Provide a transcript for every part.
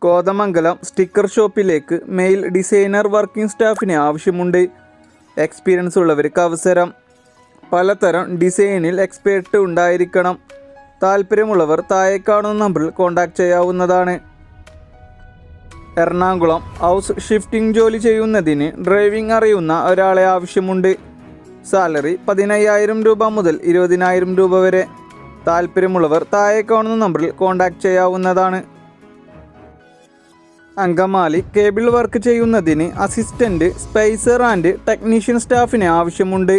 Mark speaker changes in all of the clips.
Speaker 1: Kothamangalam sticker ഷോപ്പിലേക്ക് mail designer working സ്റ്റാഫിനെ ആവശ്യമുണ്ട്. എക്സ്പീരിയൻസ് ഉള്ളവർക്ക് അവസരം. പലതരം ഡിസൈനിൽ എക്സ്പേർട്ട് ഉണ്ടായിരിക്കണം. താല്പര്യമുള്ളവർ താഴെ കാണുന്ന നമ്പറിൽ കോൺടാക്റ്റ് ചെയ്യാവുന്നതാണ്. എറണാകുളം ഹൗസ് ഷിഫ്റ്റിംഗ് ജോലി ചെയ്യുന്നതിന് ഡ്രൈവിംഗ് അറിയുന്ന ഒരാളെ ആവശ്യമുണ്ട്. സാലറി 15,000 രൂപ മുതൽ 20,000 രൂപ വരെ. താല്പര്യമുള്ളവർ താഴെ കാണുന്ന നമ്പറിൽ കോൺടാക്റ്റ് ചെയ്യാവുന്നതാണ്. അങ്കമാലി കേബിൾ വർക്ക് ചെയ്യുന്നതിന് അസിസ്റ്റൻ്റ്, സ്പൈസർ ആൻഡ് ടെക്നീഷ്യൻ സ്റ്റാഫിനെ ആവശ്യമുണ്ട്.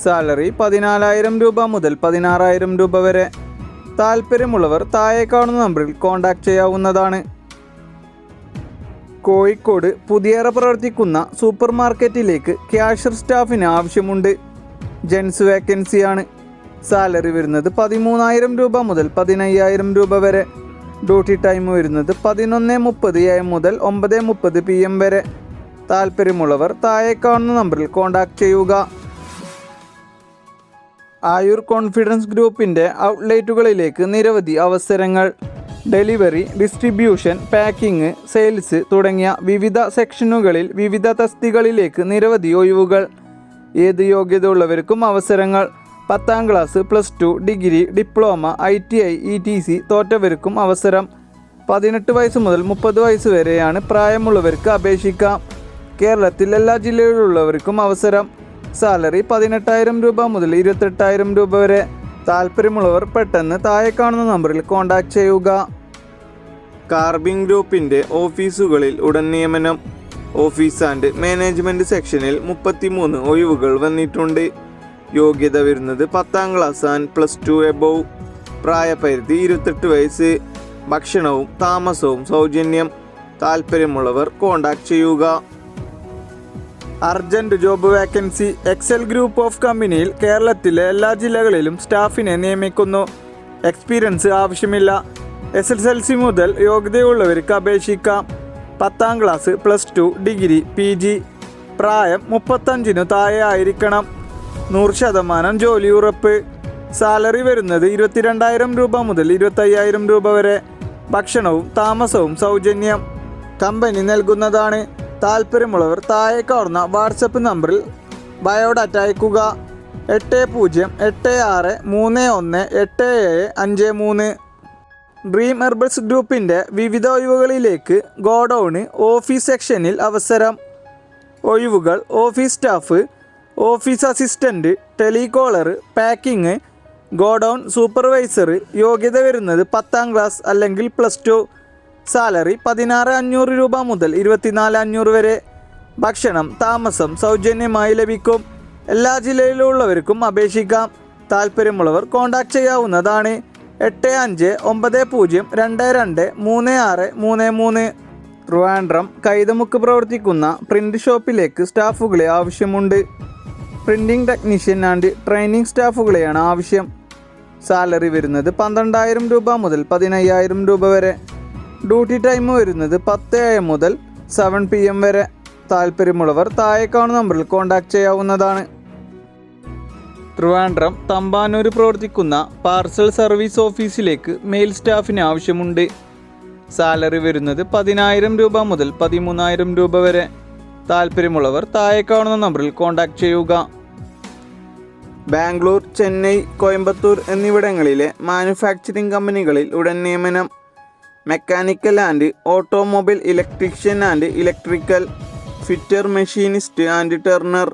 Speaker 1: സാലറി 14,000 രൂപ മുതൽ 16,000 രൂപ വരെ. താല്പര്യമുള്ളവർ താഴെ കാണുന്ന നമ്പറിൽ കോൺടാക്റ്റ് ചെയ്യാവുന്നതാണ്. കോഴിക്കോട് പുതിയറ പ്രവർത്തിക്കുന്ന സൂപ്പർ മാർക്കറ്റിലേക്ക് ക്യാഷ്യർ സ്റ്റാഫിന് ആവശ്യമുണ്ട്. ജെൻസ് വേക്കൻസിയാണ്. സാലറി വരുന്നത് 13,000 രൂപ മുതൽ 15,000 രൂപ വരെ. ഡ്യൂട്ടി ടൈം വരുന്നത് 11:30 AM മുതൽ 9:30 PM വരെ. താല്പര്യമുള്ളവർ താഴെ കാണുന്ന നമ്പറിൽ കോൺടാക്റ്റ് ചെയ്യുക. ആയുർ കോൺഫിഡൻസ് ഗ്രൂപ്പിൻ്റെ ഔട്ട്ലെറ്റുകളിലേക്ക് നിരവധി അവസരങ്ങൾ. ഡെലിവറി, ഡിസ്ട്രിബ്യൂഷൻ, പാക്കിംഗ്, സെയിൽസ് തുടങ്ങിയ വിവിധ സെക്ഷനുകളിൽ വിവിധ തസ്തികകളിലേക്ക് നിരവധി ഒഴിവുകൾ. ഏത് യോഗ്യത ഉള്ളവർക്കും അവസരങ്ങൾ. 10ാം class, +2, degree, diploma, ITI, ETC തോറ്റവർക്കും അവസരം. 18 വയസ്സ് മുതൽ 30 വയസ്സ് വരെയാണ് പ്രായമുള്ളവർക്ക് അപേക്ഷിക്കാം. കേരളത്തിൽ എല്ലാ ജില്ലകളിലുള്ളവർക്കും അവസരം. സാലറി 18,000 രൂപ മുതൽ 28,000 രൂപ വരെ. താല്പര്യമുള്ളവർ പെട്ടെന്ന് താഴെ കാണുന്ന നമ്പറിൽ കോൺടാക്റ്റ് ചെയ്യുക. കാർബിംഗ് ഗ്രൂപ്പിൻ്റെ ഓഫീസുകളിൽ ഉടൻ നിയമനം. ഓഫീസ് ആൻഡ് മാനേജ്മെൻറ്റ് സെക്ഷനിൽ 33 ഒഴിവുകൾ വന്നിട്ടുണ്ട്. യോഗ്യത വരുന്നത് 10ാം ക്ലാസ് ആൻഡ് +2 എബോവ്. പ്രായപരിധി 28 വയസ്സ്. ഭക്ഷണവും താമസവും സൗജന്യം. താല്പര്യമുള്ളവർ കോൺടാക്റ്റ് ചെയ്യുക. Urgent job vacancy. Excel group of കമ്പനിയിൽ കേരളത്തിലെ എല്ലാ ജില്ലകളിലും സ്റ്റാഫിനെ നിയമിക്കുന്നു. എക്സ്പീരിയൻസ് ആവശ്യമില്ല. SSLC മുതൽ യോഗ്യതയുള്ളവർക്ക് അപേക്ഷിക്കാം. 10ാം ക്ലാസ്, +2, ഡിഗ്രി, PG. പ്രായം 35 താഴെ ആയിരിക്കണം. 100% ജോലി ഉറപ്പ്. സാലറി വരുന്നത് 22,000 രൂപ മുതൽ 25,000 രൂപ വരെ. ഭക്ഷണവും താമസവും സൗജന്യം. കമ്പനി നൽകുന്നതാണ്. താല്പര്യമുള്ളവർ താഴെ കാണുന്ന വാട്സപ്പ് നമ്പറിൽ ബയോഡാറ്റ അയക്കുക. 8086318753. ഡ്രീം ഹെർബൽസ് ഗ്രൂപ്പിൻ്റെ വിവിധ ഒഴിവുകളിലേക്ക് ഗോഡൗണ്, ഓഫീസ് സെക്ഷനിൽ അവസരം. ഒഴിവുകൾ: office staff, office assistant, telecaller, packing, godown supervisor. യോഗ്യത വരുന്നത് 10ാം ക്ലാസ് അല്ലെങ്കിൽ +2. സാലറി 16,500 രൂപ മുതൽ 24,500 വരെ. ഭക്ഷണം, താമസം സൗജന്യമായി ലഭിക്കും. എല്ലാ ജില്ലയിലുള്ളവർക്കും അപേക്ഷിക്കാം. താല്പര്യമുള്ളവർ കോൺടാക്റ്റ് ചെയ്യാവുന്നതാണ്. 8590223633. ട്രിവാൻഡ്രം കൈതമുക്ക് പ്രവർത്തിക്കുന്ന പ്രിൻ്റ് ഷോപ്പിലേക്ക് സ്റ്റാഫുകളെ ആവശ്യമുണ്ട്. പ്രിൻറ്റിംഗ് ടെക്നീഷ്യൻ ആൻഡ് ട്രെയിനിങ് സ്റ്റാഫുകളെയാണ് ആവശ്യം. സാലറി വരുന്നത് 12,000 രൂപ മുതൽ 15,000 രൂപ വരെ. ഡ്യൂട്ടി ടൈം വരുന്നത് 10 AM മുതൽ 7 PM വരെ. താല്പര്യമുള്ളവർ താഴെ കാണുന്ന നമ്പറിൽ കോൺടാക്റ്റ് ചെയ്യാവുന്നതാണ്. ട്രിവാൻഡ്രം തമ്പാനൂർ പ്രവർത്തിക്കുന്ന പാർസൽ സർവീസ് ഓഫീസിലേക്ക് മെയിൽ സ്റ്റാഫിന് ആവശ്യമുണ്ട്. സാലറി വരുന്നത് 10,000 രൂപ മുതൽ 13,000 രൂപ വരെ. താല്പര്യമുള്ളവർ താഴെ കാണുന്ന നമ്പറിൽ കോൺടാക്റ്റ് ചെയ്യുക. ബാംഗ്ലൂർ, ചെന്നൈ, കോയമ്പത്തൂർ എന്നിവിടങ്ങളിലെ മാനുഫാക്ചറിംഗ് കമ്പനികളിൽ ഉടൻ നിയമനം. Mechanical and automobile electrician and electrical fitter, machinist and Turner.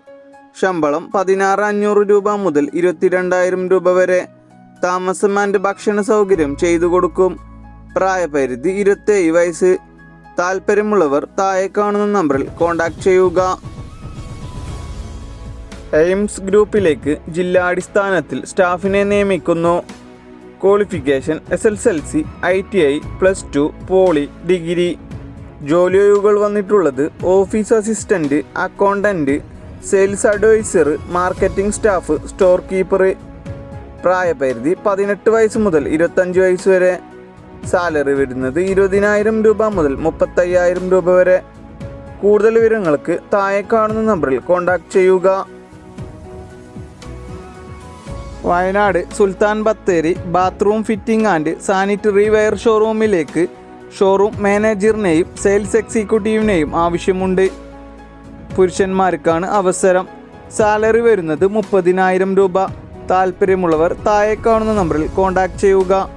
Speaker 1: ശമ്പളം 16,500 രൂപ മുതൽ 22,000 രൂപ വരെ. താമസം ആൻഡ് ഭക്ഷണ സൗകര്യം ചെയ്തു കൊടുക്കും. പ്രായപരിധി 27 വയസ്സ്. താല്പര്യമുള്ളവർ താഴെ കാണുന്ന നമ്പറിൽ കോൺടാക്റ്റ് ചെയ്യുക. എയിംസ് ഗ്രൂപ്പിലേക്ക് ജില്ലാടിസ്ഥാനത്തിൽ സ്റ്റാഫിനെ നിയമിക്കുന്നു. Qualification: SSLC, ITI, +2, poly, degree. ജോലി ഒഴിവുകൾ വന്നിട്ടുള്ളത് office assistant, accountant, sales advisor, marketing staff, store keeper. പ്രായപരിധി 18 വയസ്സ് മുതൽ 25 വയസ്സ് വരെ. സാലറി വരുന്നത് 20,000 രൂപ മുതൽ 35,000 രൂപ വരെ. കൂടുതൽ വിവരങ്ങൾക്ക് താഴെ കാണുന്ന നമ്പറിൽ കോൺടാക്റ്റ് ചെയ്യുക. Wayanad Sultan Bathery bathroom fitting and sanitary ware ഷോറൂമിലേക്ക് ഷോറൂം മാനേജറിനെയും സെയിൽസ് എക്സിക്യൂട്ടീവിനെയും ആവശ്യമുണ്ട്. പുരുഷന്മാർക്കാണ് അവസരം. സാലറി വരുന്നത് 30,000 രൂപ. താല്പര്യമുള്ളവർ താഴെ കാണുന്ന നമ്പറിൽ കോൺടാക്റ്റ് ചെയ്യുക.